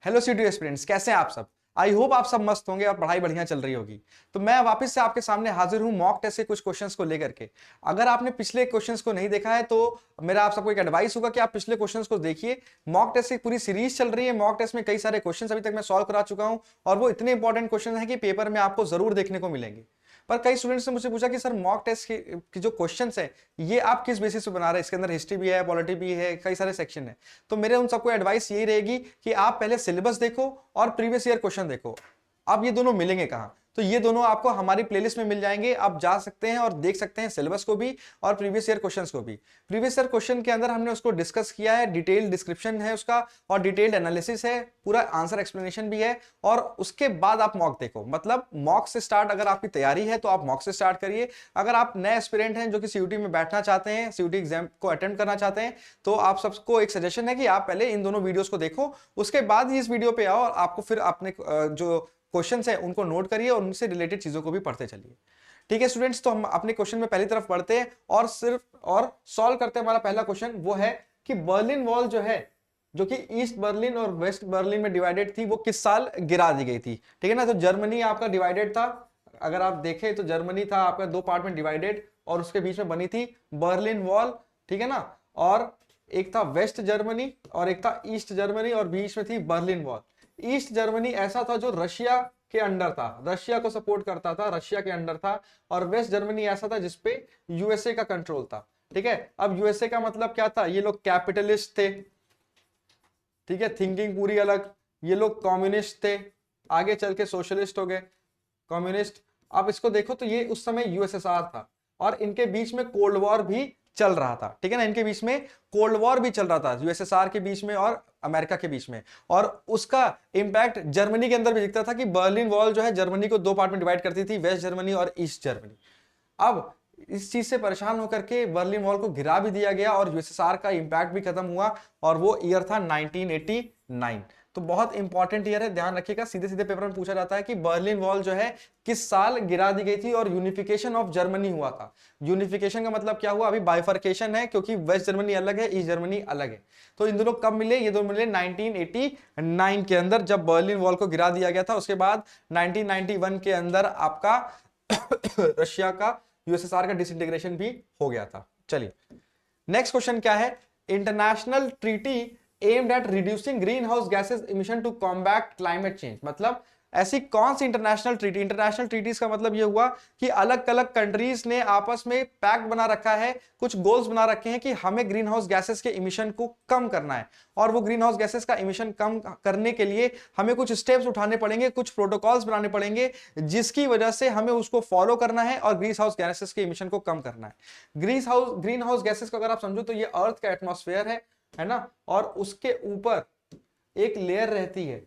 Hello CDO students, कैसे हैं आप सब। आई होप आप सब मस्त होंगे और पढ़ाई बढ़िया चल रही होगी। तो मैं वापस से आपके सामने हाजिर हूं मॉक टेस्ट के कुछ क्वेश्चंस को लेकर के। अगर आपने पिछले क्वेश्चंस को नहीं देखा है तो मेरा आप सबको एक एडवाइस होगा कि आप पिछले क्वेश्चंस को देखिए। मॉक टेस्ट की पूरी सीरीज चल रही है। मॉक टेस्ट में कई सारे क्वेश्चंस अभी तक मैं सॉल्व करा चुका हूं और वो इतने इंपॉर्टेंट क्वेश्चन हैं कि पेपर में आपको जरूर देखने को मिलेंगे। पर कई स्टूडेंट्स ने मुझसे पूछा कि सर मॉक टेस्ट की जो क्वेश्चंस है ये आप किस बेसिस पे बना रहे हैं। इसके अंदर हिस्ट्री भी है, पॉलिटी भी है, कई सारे सेक्शन है। तो मेरे उन सबको एडवाइस यही रहेगी कि आप पहले सिलेबस देखो और प्रीवियस ईयर क्वेश्चन देखो। अब ये दोनों मिलेंगे कहां? तो ये दोनों आपको हमारी प्लेलिस्ट में मिल जाएंगे। आप जा सकते हैं और देख सकते हैं सिलेबस को भी और प्रीवियस ईयर क्वेश्चंस को भी। प्रीवियस ईयर क्वेश्चन के अंदर हमने उसको डिस्कस किया है, डिटेल डिस्क्रिप्शन है उसका और डिटेल्ड एनालिसिस है, पूरा आंसर एक्सप्लेनेशन भी है। और उसके बाद आप मॉक देखो, मतलब मॉक से स्टार्ट अगर आपकी तैयारी है तो आप मॉक से स्टार्ट करिए। अगर आप नए एस्पिरेंट हैं जो कि सीयूटी में बैठना चाहते हैं, सीयूटी एग्जाम को अटेम्प्ट करना चाहते हैं, तो आप सबको एक सजेशन है कि आप पहले इन दोनों वीडियोस को देखो, उसके बाद ही इस वीडियो पे आओ और आपको फिर अपने जो क्वेश्चंस है उनको नोट करिए और उनसे रिलेटेड चीजों को भी पढ़ते चलिए। ठीक है स्टूडेंट्स, तो हम अपने क्वेश्चन में पहली तरफ बढ़ते हैं और सिर्फ और सॉल्व करते हैं। हमारा पहला क्वेश्चन वो है कि बर्लिन वॉल जो है, जो कि ईस्ट बर्लिन और वेस्ट बर्लिन में डिवाइडेड थी, वो किस साल गिरा दी गई थी। ठीक है ना। तो जर्मनी आपका डिवाइडेड था। अगर आप देखें तो जर्मनी था आपका दो पार्ट में डिवाइडेड और उसके बीच में बनी थी बर्लिन वॉल। ठीक है ना। और एक था वेस्ट जर्मनी और एक था ईस्ट जर्मनी और बीच में थी बर्लिन वॉल। ईस्ट जर्मनी ऐसा था जो रशिया के अंडर था, रशिया को सपोर्ट करता था, रशिया के अंडर था। और वेस्ट जर्मनी ऐसा था जिसपे यूएसए का कंट्रोल था। ठीक है। अब यूएसए का मतलब क्या था? ये लोग कैपिटलिस्ट थे। ठीक है, थिंकिंग पूरी अलग। ये लोग कम्युनिस्ट थे, आगे चल के सोशलिस्ट हो गए, कम्युनिस्ट। आप इसको देखो तो ये उस समय यूएसएसआर था और इनके बीच में कोल्ड वॉर भी चल रहा था। ठीक है ना, इनके बीच में कोल्ड वॉर भी चल रहा था यूएसएसआर के बीच में और अमेरिका के बीच में। और उसका इंपैक्ट जर्मनी के अंदर भी दिखता था कि बर्लिन वॉल जो है जर्मनी को दो पार्ट में डिवाइड करती थी, वेस्ट जर्मनी और ईस्ट जर्मनी। अब इस चीज से परेशान होकर के बर्लिन वॉल को गिरा भी दिया गया और यूएसएसआर का इंपैक्ट भी खत्म हुआ और वो ईयर था 1989। तो बहुत इंपॉर्टेंट ईयर है, ध्यान रखिएगा। सीधे सीधे पेपर में पूछा जाता है कि बर्लिन वॉल जो है किस साल गिरा दी गई थी और यूनिफिकेशन ऑफ जर्मनी हुआ था। यूनिफिकेशन का मतलब क्या हुआ? अभी बाइफर्केशन है क्योंकि वेस्ट जर्मनी अलग है, ईस्ट जर्मनी अलग है। तो इन दोनों कब मिले? ये दोनों मिले 1989 के अंदर, जब बर्लिन वॉल को गिरा दिया गया था। उसके बाद 1991 के अंदर आपका रशिया का, यूएसएसआर का डिसइंटीग्रेशन भी हो गया था। चलिए नेक्स्ट क्वेश्चन क्या है। International treaty aimed at reducing green house gases emission to combat climate change, मतलब ऐसी कौन सी इंटरनेशनल ट्रीटी? इंटरनेशनल ट्रीटीज का मतलब यह हुआ कि अलग अलग कंट्रीज ने आपस में पैक्ट बना रखा है, कुछ गोल्स बना रखे हैं कि हमें ग्रीन हाउस गैसेस के इमिशन को कम करना है। और वो ग्रीन हाउस गैसेस का इमिशन कम करने के लिए हमें कुछ स्टेप्स उठाने पड़ेंगे, कुछ प्रोटोकॉल्स बनाने पड़ेंगे, जिसकी वजह से हमें उसको फॉलो करना है और ग्रीन हाउस गैसेस के इमिशन को कम करना है। ग्रीन हाउस गैसेस को अगर आप समझो तो ये अर्थ का एटमॉस्फेयर है ना, और उसके ऊपर एक लेयर रहती है।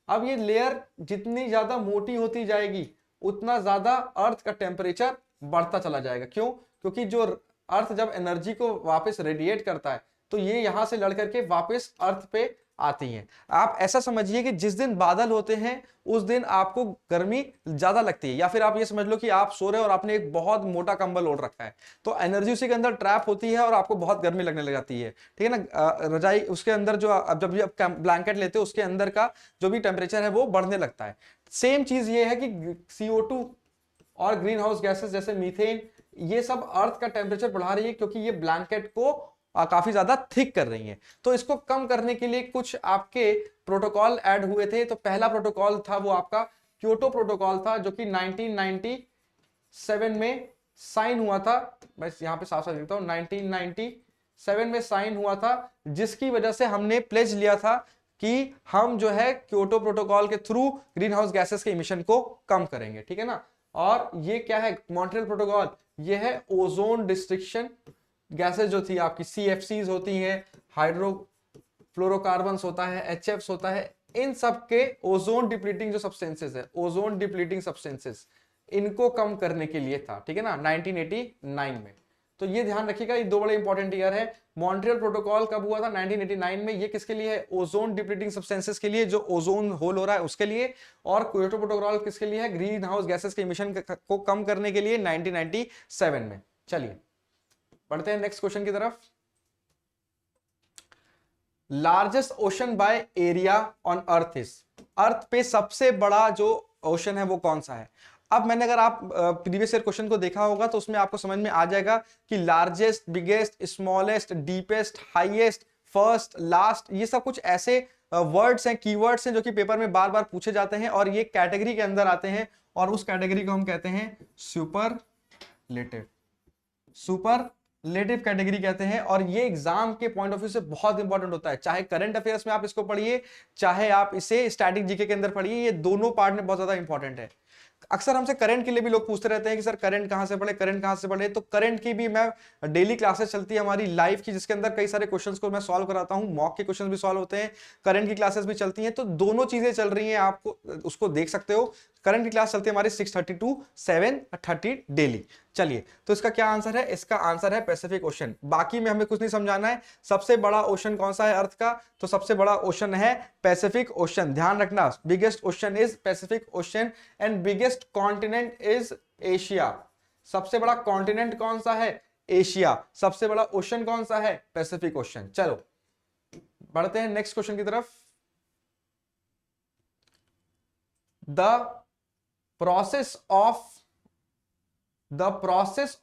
अब ये लेयर जितनी ज्यादा मोटी होती जाएगी उतना ज्यादा अर्थ का टेम्परेचर बढ़ता चला जाएगा। क्यों? क्योंकि जो अर्थ जब एनर्जी को वापस रेडिएट करता है तो ये यहां से लड़ करके वापस अर्थ पे आती हैं। आप ऐसा समझिए कि जिस दिन बादल होते हैं उस दिन आपको गर्मी ज्यादा लगती है, या फिर आप ये समझ लो कि आप सो रहे हो और आपने एक बहुत मोटा कंबल ओढ़ रखा है, तो एनर्जी उसी के अंदर ट्रैप होती है और आपको बहुत गर्मी लगने लग जाती है। ठीक है ना। रजाई उसके अंदर जो जब भी आप ब्लैंकेट लेते हो उसके अंदर का जो भी टेम्परेचर है वो बढ़ने लगता है। सेम चीज ये है कि CO2 और ग्रीन हाउस गैसेस जैसे मीथेन, ये सब अर्थ का टेम्परेचर बढ़ा रही है क्योंकि ये ब्लैंकेट को काफी ज्यादा थिक कर रही हैं। तो इसको कम करने के लिए कुछ आपके प्रोटोकॉल ऐड हुए थे। तो पहला प्रोटोकॉल था वो आपका क्योटो प्रोटोकॉल था, जो कि 1997 में साइन हुआ था। मैं यहां पे साफ साफ लिखता हूं, 1997 में साइन हुआ था, जिसकी वजह से हमने प्लेज लिया था कि हम जो है क्योटो प्रोटोकॉल के थ्रू ग्रीन हाउस गैसेस के इमिशन को कम करेंगे। ठीक है ना। और ये क्या है? मॉन्ट्रियल प्रोटोकॉल, ये है ओजोन डिस्ट्रिक्शन गैसेस जो थी आपकी, CFCs होती हैं, हाइड्रोफ्लोरोकार्बन्स होता है, HFs होता है, इन सब के ओजोन डिप्लीटिंग जो सब्सटेंसेस है, ओजोन डिप्लीटिंग सब्सटेंसेस, इनको कम करने के लिए था। ठीक है ना, 1989 में। तो ये ध्यान रखिएगा, ये दो बड़े इंपॉर्टेंट ईयर है। मॉन्ट्रियल प्रोटोकॉल कब हुआ था? 1989 में। ये किसके लिए है? ओजोन डिप्लीटिंग सब्सटेंसेस के लिए, जो ओजोन होल हो रहा है उसके लिए। और क्योटो प्रोटोकॉल किसके लिए है? ग्रीन हाउस गैसेस के इमिशन को कम करने के लिए, 1997 में। चलिए बढ़ते हैं नेक्स्ट क्वेश्चन की तरफ। Largest ocean by area on earth is, earth पे सबसे बड़ा जो ओशन है वो कौन सा है। अब मैंने अगर आप प्रीवियस ईयर क्वेश्चन को देखा होगा तो उसमें आपको समझ में आ जाएगा कि largest, biggest, smallest, deepest, highest, first, last, ये सब कुछ ऐसे वर्ड्स हैं, कीवर्ड्स हैं जो कि पेपर में बार बार पूछे जाते हैं और ये कैटेगरी के अंदर आते हैं और उस कैटेगरी को हम कहते हैं सुपरलेटिव, सुपरलेटिव कैटेगरी कहते हैं। और ये एग्जाम के पॉइंट ऑफ व्यू से बहुत इंपॉर्टेंट होता है, चाहे करंट अफेयर्स में आप इसको पढ़िए, चाहे आप इसे स्टैटिक जीके के अंदर पढ़िए, ये दोनों पार्ट में बहुत ज्यादा इंपॉर्टेंट है। अक्सर हमसे करंट के लिए भी लोग पूछते रहते हैं कि सर करंट कहां से पढ़े, करंट कहां से पढ़े। तो करंट की भी मैं डेली क्लासेस चलती है हमारी लाइव की, जिसके अंदर कई सारे क्वेश्चंस को मैं सॉल्व कराता हूं, मॉक के क्वेश्चंस भी सॉल्व होते हैं, करंट की क्लासेस भी चलती हैं। तो दोनों चीजें चल रही हैं, आपको उसको देख सकते हो। करंट की क्लास चलती है हमारी 6:30 to 7:30 डेली। चलिए, तो इसका क्या आंसर है? इसका आंसर है पैसिफिक ओशन। बाकी में हमें कुछ नहीं समझाना है। सबसे बड़ा ओशन कौन सा है अर्थ का? तो सबसे बड़ा ओशन है पैसिफिक ओशन। ध्यान रखना, biggest ocean is Pacific ocean and biggest continent is Asia. सबसे बड़ा कॉन्टिनेंट कौन सा है? एशिया। सबसे बड़ा ओशन कौन सा है? Pacific ocean. चलो बढ़ते हैं नेक्स्ट क्वेश्चन की तरफ। The process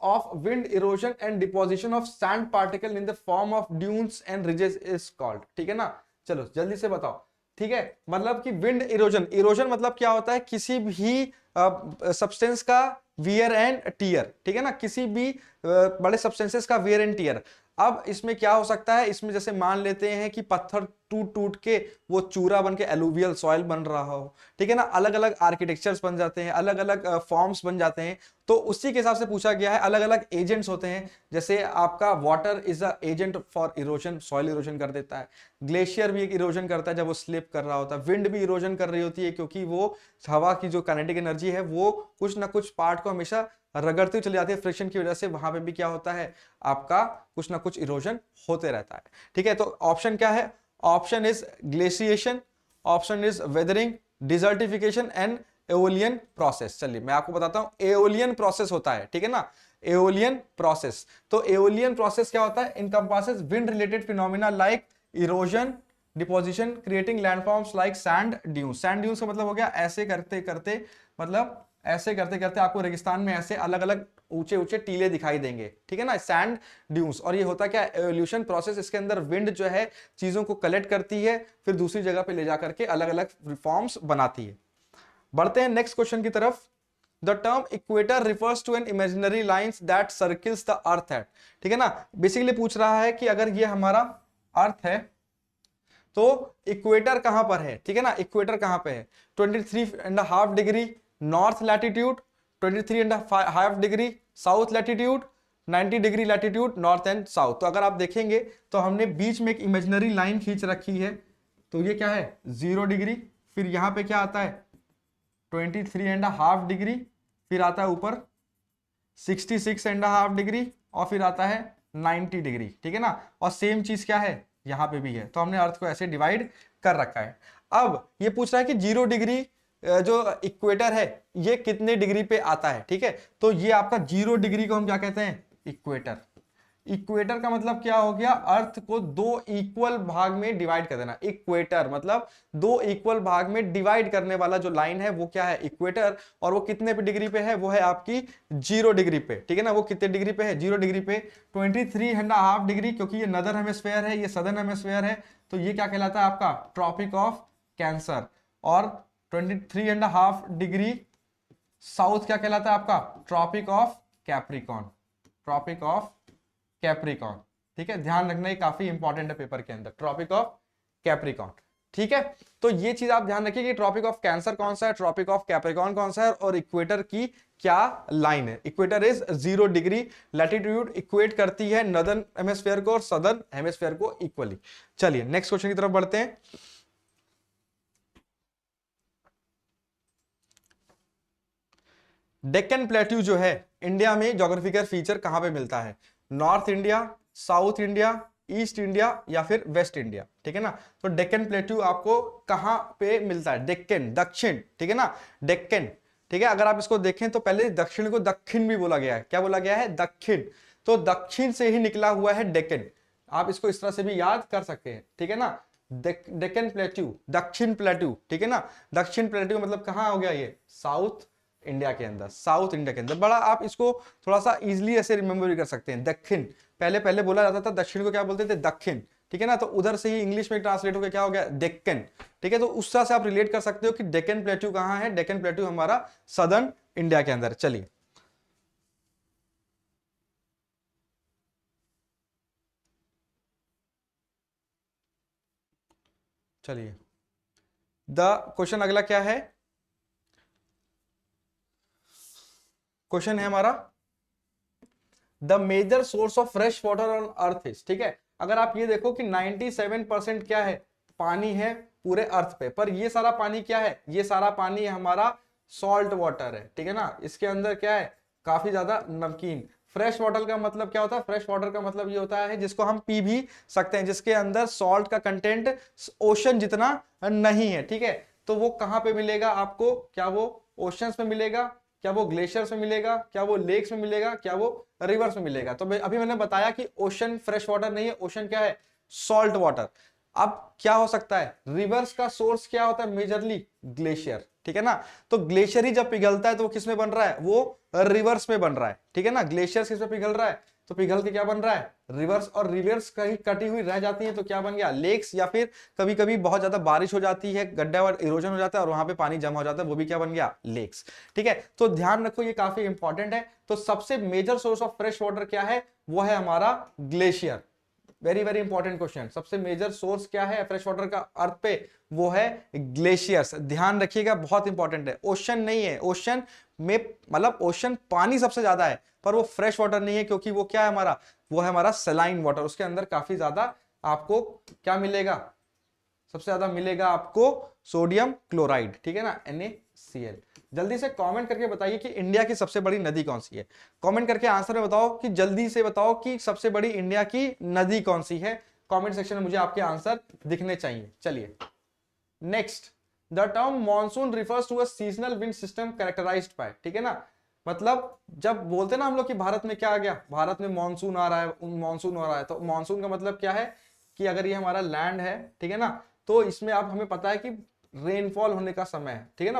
of wind erosion and deposition of sand particle in the form of dunes and ridges is called। ठीक है ना, चलो जल्दी से बताओ। ठीक है, मतलब कि विंड इरोजन, इरोजन मतलब क्या होता है? किसी भी सब्सटेंस का वियर एंड टीयर। ठीक है ना, किसी भी बड़े सब्सटेंसेस का वियर एंड टीयर। अब इसमें क्या हो सकता है? इसमें जैसे मान लेते हैं कि पत्थर टूट टूट के वो चूरा बन के एलुवियल सॉइल बन रहा हो, ठीक है ना, अलग अलग आर्किटेक्चर्स बन जाते हैं, अलग अलग फॉर्म्स बन जाते हैं। तो उसी के हिसाब से पूछा गया है, अलग अलग एजेंट्स होते हैं। जैसे आपका water is a agent for erosion, soil erosion कर देता है। ग्लेशियर भी एक इरोजन करता है जब वो स्लिप कर रहा होता है। विंड भी इरोजन कर रही होती है क्योंकि वो हवा की जो काइनेटिक एनर्जी है वो कुछ ना कुछ पार्ट को हमेशा रगड़ती हुई चली जाती है, फ्रिक्शन की वजह से। वहां पे भी क्या होता है? आपका कुछ ना कुछ इरोजन होते रहता है। ठीक है, तो ऑप्शन क्या है? Option is glaciation, option is weathering, desertification and aeolian process. चलिए मैं आपको बताता हूं, एओलियन प्रोसेस होता है। ठीक है ना, एओलियन प्रोसेस। तो एओलियन प्रोसेस क्या होता है? Encompasses wind related phenomena like erosion, deposition, creating landforms like sand dunes. Sand dunes का मतलब हो गया ऐसे करते करते, मतलब ऐसे करते करते आपको रेगिस्तान में ऐसे अलग अलग ऊंचे ऊंचे टीले दिखाई देंगे। ठीक है ना, सैंड ड्यून्स। और ये होता क्या है? Evolution process. इसके अंदर विंड जो है चीजों को कलेक्ट करती है, फिर दूसरी जगह पे ले जाकर के अलग अलग फॉर्म्स बनाती है। बढ़ते हैं नेक्स्ट क्वेश्चन की तरफ। The term equator refers to an imaginary lines that circles the earth at. ठीक है ना, बेसिकली पूछ रहा है कि अगर ये हमारा अर्थ है तो इक्वेटर कहां पर है? ठीक है ना, इक्वेटर कहां पे है? 23.5 degree north latitude, 23.5 degree south latitude, 90 degree latitude north and south. तो अगर आप देखेंगे तो हमने बीच में एक इमेजिनरी लाइन खींच रखी है। तो ये क्या है? 0 डिग्री। फिर यहां पे क्या आता है? 23.5 डिग्री। फिर आता है ऊपर 66.5 डिग्री और फिर आता है 90 डिग्री। ठीक है ना, और सेम चीज क्या है? यहां पे भी है। तो हमने अर्थ को ऐसे डिवाइड कर रखा है। अब ये पूछ रहा है कि 0 डिग्री जो इक्वेटर है ये कितने डिग्री पे आता है? ठीक है, तो ये आपका 0 डिग्री को हम क्या कहते हैं? इक्वेटर। इक्वेटर का मतलब क्या हो गया? अर्थ को दो इक्वल भाग में डिवाइड कर देना। इक्वेटर मतलब दो इक्वल भाग में डिवाइड करने वाला जो लाइन है वो क्या है? इक्वेटर। और वो कितने पे डिग्री पे है? वो है आपकी 0 डिग्री पे। ठीक है ना, वो कितने डिग्री पे है? 0 डिग्री पे। 23.5 डिग्री, क्योंकि ये नदर हेमिस्फेयर है, ये सदर्न हेमिस्फेयर है, तो ये क्या कहलाता है आपका? Tropic of cancer. और 23.5 डिग्री साउथ क्या कहलाता है आपका? Tropic of capricorn. Tropic of capricorn. ठीक है, ध्यान रखना, ये काफी इंपॉर्टेंट है पेपर के अंदर, ट्रॉपिक ऑफ कैप्रिकॉन। ठीक है, तो ये चीज आप ध्यान रखिए कि ट्रॉपिक ऑफ कैंसर कौन सा है, ट्रॉपिक ऑफ कैप्रिकॉन कौन सा है, और इक्वेटर की क्या लाइन है। Equator is 0 degree latitude, equate करती है नॉर्दर्न हेमिस्फीयर को और सदर्न हेमिस्फीयर को इक्वली। चलिए नेक्स्ट क्वेश्चन की तरफ बढ़ते हैं। डेक्कन प्लेट्यू जो है इंडिया में ज्योग्राफिकल फीचर कहां पे मिलता है? North India, south India, east India या फिर वेस्ट इंडिया। ठीक है ना, तो डेक्कन प्लेट्यू आपको कहां पे मिलता है? डेक्कन, दक्षिण। ठीक है ना, डेक्कन। ठीक है, अगर आप इसको देखें तो पहले दक्षिण को दक्षिण भी बोला गया है। क्या बोला गया है? दक्षिण। तो दक्षिण से ही निकला हुआ है डेक्कन। आप इसको इस तरह से भी याद कर सकते हैं, ठीक है ना। डेक्कन प्लेट्यू, दक्षिण प्लेट्यू, ठीक है ना। दक्षिण प्लेट्यू मतलब कहाँ हो गया ये, साउथ इंडिया के अंदर, साउथ इंडिया के अंदर। बड़ा आप इसको थोड़ा सा इजीली ऐसे रिमेंबर भी कर सकते हैं। दक्षिण पहले पहले बोला जाता था, दक्षिण को क्या बोलते थे, दक्षिण, ठीक है ना। तो उधर से ही इंग्लिश में ट्रांसलेट हो गया, क्या हो गया, डेक्कन, ठीक है। तो उस तरह से आप रिलेट कर सकते हो कि डेक्कन प्लेट्यू कहाँ है, डेक्कन प्लेट्यू हमारा सदर्न इंडिया के अंदर। चलिए चलिए द क्वेश्चन अगला क्या है, क्वेश्चन है हमारा the major source of fresh water on earth is, ठीक है। अगर आप ये देखो कि 97% क्या है, पानी है पूरे अर्थ पे, पर ये सारा पानी क्या है, ये सारा पानी हमारा सॉल्ट वाटर है, ठीक है ना। इसके अंदर क्या है, काफी ज्यादा नमकीन। फ्रेश वाटर का मतलब क्या होता है, फ्रेश वाटर का मतलब ये होता है जिसको हम पी भी सकते हैं, जिसके अंदर सॉल्ट का कंटेंट ओशन जितना नहीं है, ठीक है। तो वो कहां पे मिलेगा आपको, क्या वो ओशंस में मिलेगा, क्या वो ग्लेशियर्स में मिलेगा, क्या वो लेक्स में मिलेगा, क्या वो रिवर्स में मिलेगा। तो अभी मैंने बताया कि ओशन फ्रेश वाटर नहीं है, ओशन क्या है, सॉल्ट वाटर। अब क्या हो सकता है, रिवर्स का सोर्स क्या होता है, मेजरली ग्लेशियर, ठीक है ना। तो ग्लेशियर ही जब पिघलता है तो वो किस में बन रहा है, वो रिवर्स में बन रहा है, ठीक है ना। ग्लेशियर किस में पिघल रहा है, तो पिघल के क्या बन रहा है, रिवर्स। और रिवर्स कहीं कटी हुई रह जाती है तो क्या बन गया, लेक्स। या फिर कभी कभी बहुत ज्यादा बारिश हो जाती है, गड्ढा और इरोजन हो जाता है और वहां पे पानी जमा हो जाता है, वो भी क्या बन गया, लेक्स, ठीक है। तो ध्यान रखो ये काफी इंपॉर्टेंट है। तो सबसे major source of fresh water क्या है, वो है हमारा glacier. Very very important question. सबसे मेजर सोर्स क्या है फ्रेश वाटर का अर्थ पे, वो है ग्लेशियर्स। ध्यान रखिएगा, बहुत इंपॉर्टेंट है। ओशन नहीं है, ओशन में मतलब ओशन पानी सबसे ज्यादा है, पर वो फ्रेश वाटर नहीं है, क्योंकि वो क्या है हमारा, वो है हमारा सलाइन वाटर। उसके अंदर काफी ज्यादा आपको क्या मिलेगा, सबसे ज्यादा मिलेगा आपको सोडियम क्लोराइड, ठीक है ना, NaCl। जल्दी से कमेंट करके बताइए कि इंडिया की सबसे बड़ी नदी कौन सी है। कमेंट करके आंसर में बताओ कि जल्दी से बताओ कि सबसे बड़ी इंडिया की नदी कौन सी है। कमेंट सेक्शन में मुझे आपके आंसर दिखने चाहिए। चलिए next, the term monsoon refers to a seasonal wind system characterized by, ठीक है ना। मतलब जब बोलते ना हम लोग कि भारत में क्या आ गया, भारत में मॉनसून आ रहा है, मॉनसून हो रहा है, तो मॉनसून का मतलब क्या है कि अगर ये हमारा लैंड है, ठीक है ना, तो इसमें आप हमें पता है कि रेनफॉल होने का समय है, ठीक है ना,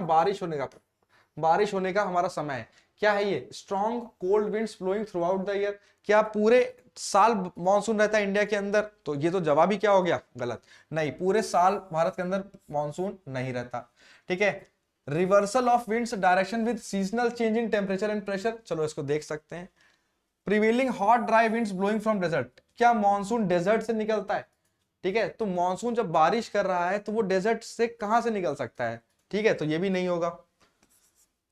बारिश होने का हमारा समय है। क्या है ये, strong cold winds flowing throughout the year. क्या पूरे साल मॉनसून रहता है इंडिया के अंदर, तो ये तो जवाब ही क्या हो गया, गलत। नहीं, पूरे साल भारत के अंदर मॉनसून नहीं रहता, ठीक है। Reversal of winds direction with seasonal change in temperature and pressure, चलो इसको देख सकते हैं। Prevailing hot dry winds blowing from desert, क्या मॉनसून डेजर्ट से निकलता है, ठीक है। तो मॉनसून जब बारिश कर रहा है तो वो डेजर्ट से कहां से निकल सकता है, ठीक है, तो ये भी नहीं होगा।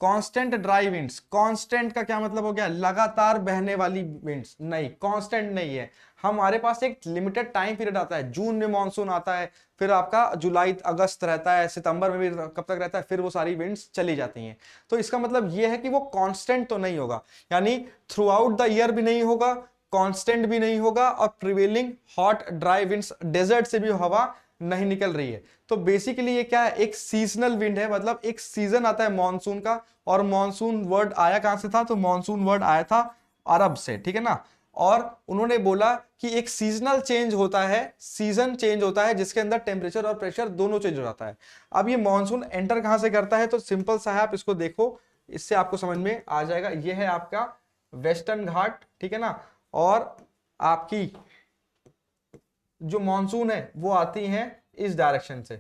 कांस्टेंट ड्राई विंड्स, कांस्टेंट का क्या मतलब हो गया, लगातार बहने वाली विंड्स, नहीं कांस्टेंट नहीं है। हमारे पास एक लिमिटेड टाइम पीरियड आता है, जून में मानसून आता है, फिर आपका जुलाई अगस्त रहता है, सितंबर में भी कब तक रहता है, फिर वो सारी विंड्स चली जाती हैं। तो इसका मतलब ये है कि वो कांस्टेंट तो नहीं होगा, यानी थ्रू आउट द ईयर भी नहीं होगा, कांस्टेंट भी नहीं होगा, और prevailing hot dry winds, desert से भी हवा नहीं निकल रही है। तो बेसिकली ये क्या है, एक सीजनल विंड है, मतलब एक सीजन आता है मॉनसून का। और मॉनसून वर्ड आया कहां से था, तो मॉनसून वर्ड आया था अरब से, ठीक है ना। और उन्होंने बोला कि एक सीजनल चेंज होता है, सीजन चेंज होता है, जिसके अंदर टेम्परेचर और प्रेशर दोनों चेंज हो जाता है। अब ये मॉनसून एंटर कहां से करता है, तो सिंपल सा है, आप इसको देखो, इससे आपको समझ में आ जाएगा। ये है आपका वेस्टर्न घाट, ठीक है ना, और आपकी जो मॉनसून है वो आती है इस डायरेक्शन से,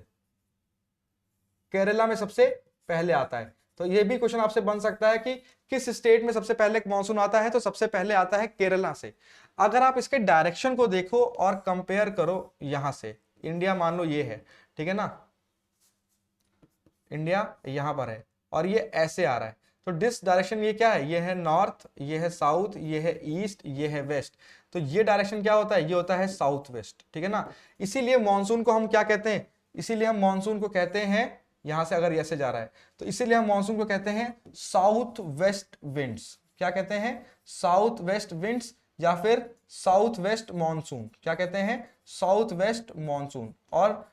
केरला में सबसे पहले आता है। तो ये भी क्वेश्चन आपसे बन सकता है कि किस स्टेट में सबसे पहले मॉनसून आता है, तो सबसे पहले आता है केरला से। अगर आप इसके डायरेक्शन को देखो और कंपेयर करो, यहां से इंडिया मान लो ये है, ठीक है ना, इंडिया यहां पर है और ये ऐसे आ रहा है, तो डिस डायरेक्शन ये क्या है, ये है नॉर्थ, ये है साउथ, ये है ईस्ट, ये है वेस्ट। तो ये डायरेक्शन क्या होता है, ये होता है साउथ वेस्ट, ठीक है ना। इसीलिए मॉनसून को हम क्या कहते हैं, इसीलिए हम मॉनसून को कहते हैं, यहां से अगर ऐसे जा रहा है तो इसीलिए हम मॉनसून को कहते हैं साउथ वेस्ट विंड्स। क्या कहते हैं, साउथ वेस्ट विंड्स, या फिर साउथ वेस्ट मॉनसून। क्या कहते हैं, साउथ वेस्ट मॉनसून। और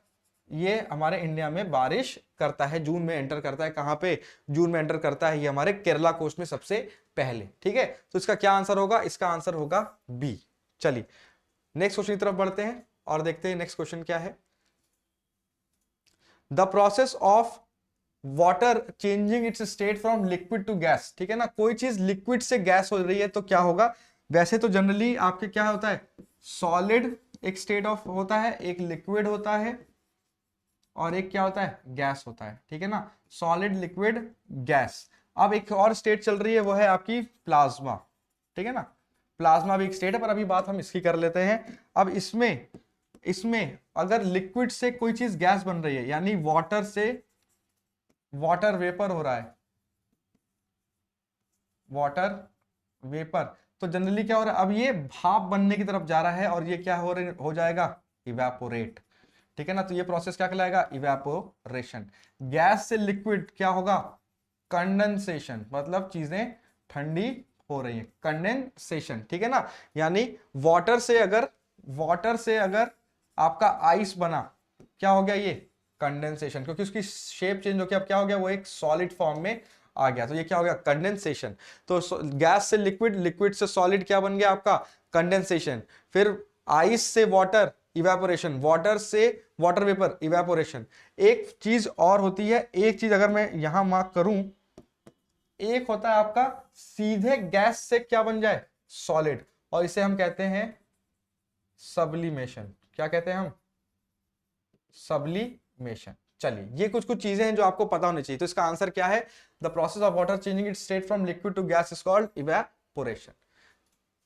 ये हमारे इंडिया में बारिश करता है, जून में एंटर करता है, कहां पे, जून में एंटर करता है ये हमारे केरला कोस्ट में सबसे पहले, ठीक है। तो इसका क्या आंसर होगा, इसका आंसर होगा बी। चलिए नेक्स्ट क्वेश्चन की तरफ बढ़ते हैं और देखते हैं नेक्स्ट क्वेश्चन क्या है। The process of water changing its state from liquid to gas. ठीक है ना, कोई चीज लिक्विड से गैस हो रही है तो क्या होगा, वैसे तो जनरली आपके क्या होता है, सॉलिड एक स्टेट ऑफ होता है, एक लिक्विड होता है और एक क्या होता है, गैस होता है। ठीक है ना, सॉलिड लिक्विड गैस। अब एक और स्टेट चल रही है, वो है आपकी प्लाज्मा। ठीक है ना, प्लाज्मा भी एक स्टेट है, पर अभी बात हम इसकी कर लेते हैं। अब इसमें अगर लिक्विड से कोई चीज गैस बन रही है, यानी वाटर से वाटर वेपर हो रहा है, वाटर वेपर, तो जनरली क्या हो रहा है, अब ये भाप बनने की तरफ जा रहा है और ये क्या हो जाएगा, इवेपोरेट। ठीक है ना, तो ये प्रोसेस क्या कहलाएगा, इवेपोरेशन। गैस से लिक्विड क्या होगा, कंडेंसेशन, मतलब चीजें ठंडी हो रही है, कंडेंसेशन। ठीक है ना, यानी वाटर से अगर आपका आइस बना, क्या हो गया, ये कंडेंसेशन, क्योंकि उसकी शेप चेंज होकर अब क्या हो गया, वो एक सॉलिड फॉर्म में आ गया, तो ये क्या हो गया, कंडेंसेशन। तो गैस से लिक्विड, लिक्विड से सॉलिड क्या बन गया आपका, कंडेंसेशन। फिर आइस से वाटर, इवेपोरेशन, वाटर से वाटर वेपर, इवेपोरेशन। एक चीज और होती है, एक चीज अगर मैं यहां मार्क करूं, एक होता है आपका सीधे गैस से क्या बन जाए, सॉलिड, और इसे हम कहते हैं सब्लिमेशन। क्या कहते हैं हम, सब्लिमेशन। चलिए, ये कुछ चीजें हैं जो आपको पता होनी चाहिए। तो इसका आंसर क्या है, the process of water changing its state from liquid to gas is called evaporation.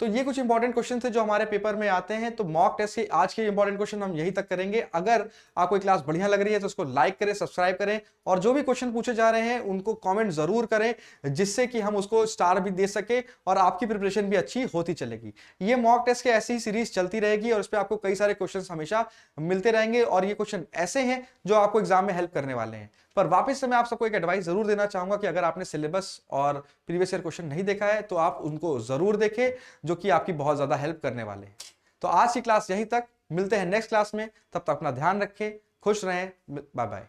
तो ये कुछ इंपॉर्टेंट क्वेश्चन थे जो हमारे पेपर में आते हैं। तो मॉक टेस्ट के आज के इंपॉर्टेंट क्वेश्चन हम यही तक करेंगे। अगर आपको क्लास बढ़िया लग रही है तो उसको लाइक करें, सब्सक्राइब करें, और जो भी क्वेश्चन पूछे जा रहे हैं उनको कमेंट जरूर करें, जिससे कि हम उसको स्टार भी दे सके और आपकी प्रिपरेशन भी अच्छी होती चलेगी। ये मॉक टेस्ट के ऐसी ही सीरीज चलती रहेगी और उस पर आपको कई सारे क्वेश्चन हमेशा मिलते रहेंगे, और ये क्वेश्चन ऐसे हैं जो आपको एग्जाम में हेल्प करने वाले हैं। पर वापस से मैं आप सबको एक एडवाइस जरूर देना चाहूंगा कि अगर आपने सिलेबस और प्रीवियस ईयर क्वेश्चन नहीं देखा है तो आप उनको जरूर देखें, जो कि आपकी बहुत ज्यादा हेल्प करने वाले हैं। तो आज की क्लास यहीं तक, मिलते हैं नेक्स्ट क्लास में, तब तक अपना ध्यान रखें, खुश रहें, बाय बाय।